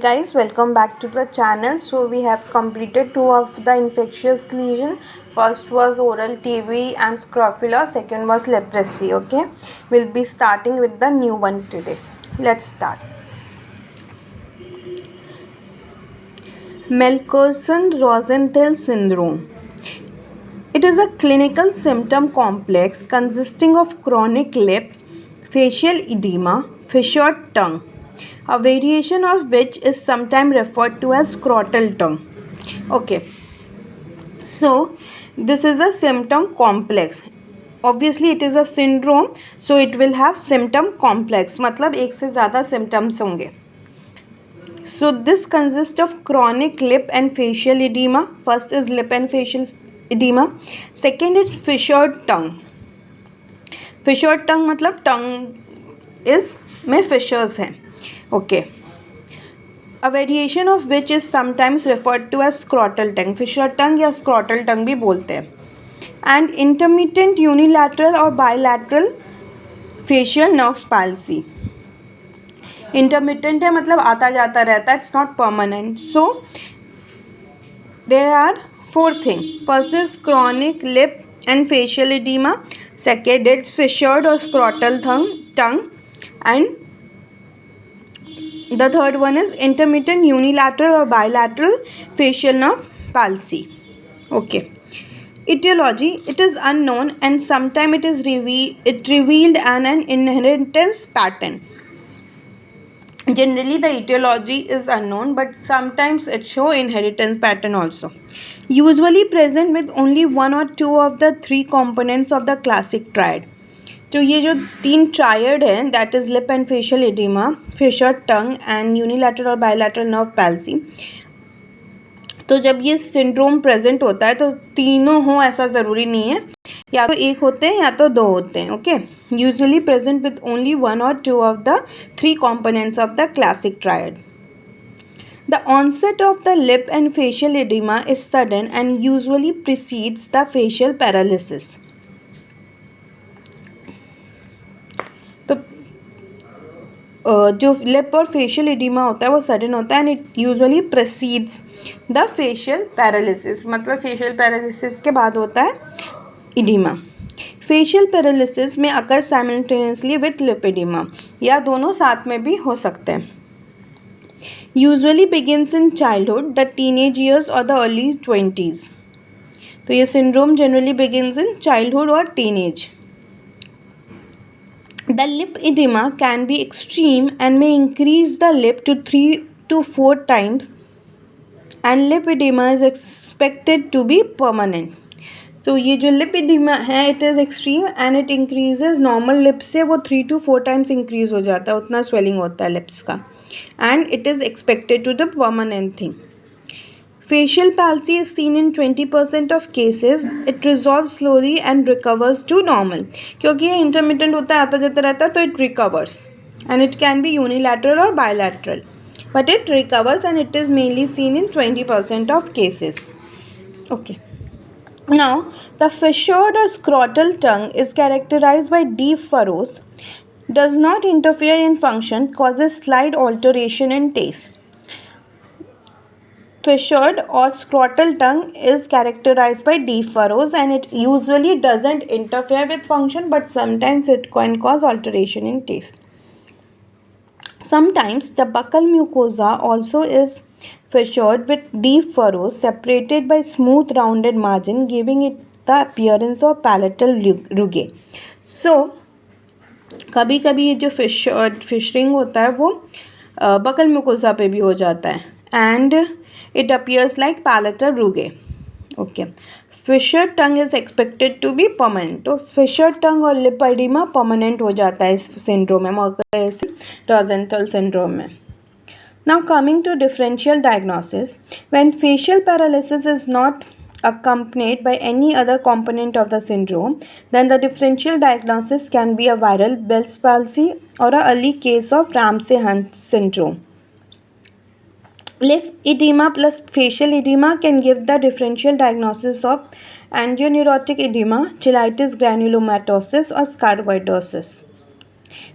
Guys, welcome back to the channel. So we have completed two of the infectious lesion. First was oral TB and scrofula, second was leprosy. Okay, we'll be starting with the new one today. Let's start. Melkersson Rosenthal Syndrome. It is a clinical symptom complex consisting of chronic lip, facial edema, fissured tongue, a variation of which is sometimes referred to as scrotal tongue. Okay, so this is a symptom complex. Obviously it is a syndrome, so it will have symptom complex, मतलब एक से ज़्यादा symptoms होंगे. So this consists of chronic lip and facial edema. First is lip and facial edema. Second is fissured tongue. Fissured tongue मतलब tongue is में fissures हैं. Okay. A variation of which is sometimes referred to as scrotal tongue. Fissured tongue या scrotal tongue भी बोलते हैं. And intermittent unilateral or bilateral facial nerve palsy. Intermittent है मतलब आता जाता रहता है. It's not permanent. So there are four things. First is chronic lip and facial edema. Second is fissured or scrotal tongue. And the third one is intermittent unilateral or bilateral facial nerve palsy. Okay. Etiology, it is unknown and sometimes it is revealed an inheritance pattern. Generally the etiology is unknown, but sometimes it show inheritance pattern also. Usually present with only one or two of the three components of the classic triad. तो ये जो तीन triad है, that is lip and facial oedema, fissure tongue and unilateral और bilateral nerve palsy. तो जब ये syndrome present होता है तो तीनों हो ऐसा ज़रूरी नहीं है, या तो एक होते हैं या तो दो होते हैं. Okay, usually present with only one or two of the three components of the classic triad. The onset of the lip and facial edema is sudden and usually precedes the facial paralysis. तो जो lip और facial oedema होता है वो sudden होता है and it usually precedes the facial paralysis. मतलब facial paralysis के बाद होता है edema. Facial paralysis may occur simultaneously with lip edema, या दोनों साथ में भी हो सकते हैं. Usually begins in childhood, the teenage years or the early 20s. तो ये syndrome generally begins in childhood or teenage. The lip edema can be extreme and may increase the lip to 3 to 4 times, and lip edema is expected to be permanent. तो ये जो lip edema है, it is extreme and it increases normal lips से वो 3 to 4 times increase हो जाता है, उतना swelling होता है lips का, and it is expected to the permanent thing. Facial palsy is seen in 20% of cases. It resolves slowly and recovers to normal. क्योंकि ये intermittent होता है, आता जाता रहता है, तो it recovers. And it can be unilateral or bilateral. But it recovers and it is mainly seen in 20% of cases. Okay. Now, the fissured or scrotal tongue is characterized by deep furrows, does not interfere in function, causes slight alteration in taste. Fissured or scrotal tongue is characterized by deep furrows and it usually doesn't interfere with function, but sometimes it can cause alteration in taste. Sometimes the buccal mucosa also is fissured with deep furrows separated by smooth rounded margin, giving it the appearance of palatal rugae. So कभी कभी ये जो फिशरिंग होता है वो buckle mucosa पे भी हो जाता है and it appears like palatal rugae. Okay. Fissured tongue is expected to be permanent. तो fissured tongue और lip edema permanent हो जाता है इस syndrome में, Melkersson Rosenthal syndrome में. Now coming to differential diagnosis, when facial paralysis is not accompanied by any other component of the syndrome, then the differential diagnosis can be a viral Bell's palsy or an early case of Ramsay-Hunt syndrome. Lip edema plus facial edema can give the differential diagnosis of angioneurotic edema, cheilitis granulomatosis or sarcoidosis.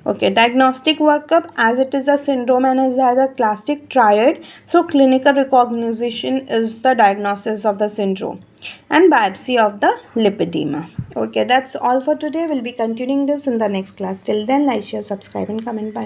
Okay, diagnostic workup, as it is a syndrome and it has a classic triad, so clinical recognition is the diagnosis of the syndrome and biopsy of the lipedema. Okay, that's all for today. We'll be continuing this in the next class. Till then, like, share, subscribe and comment. Bye.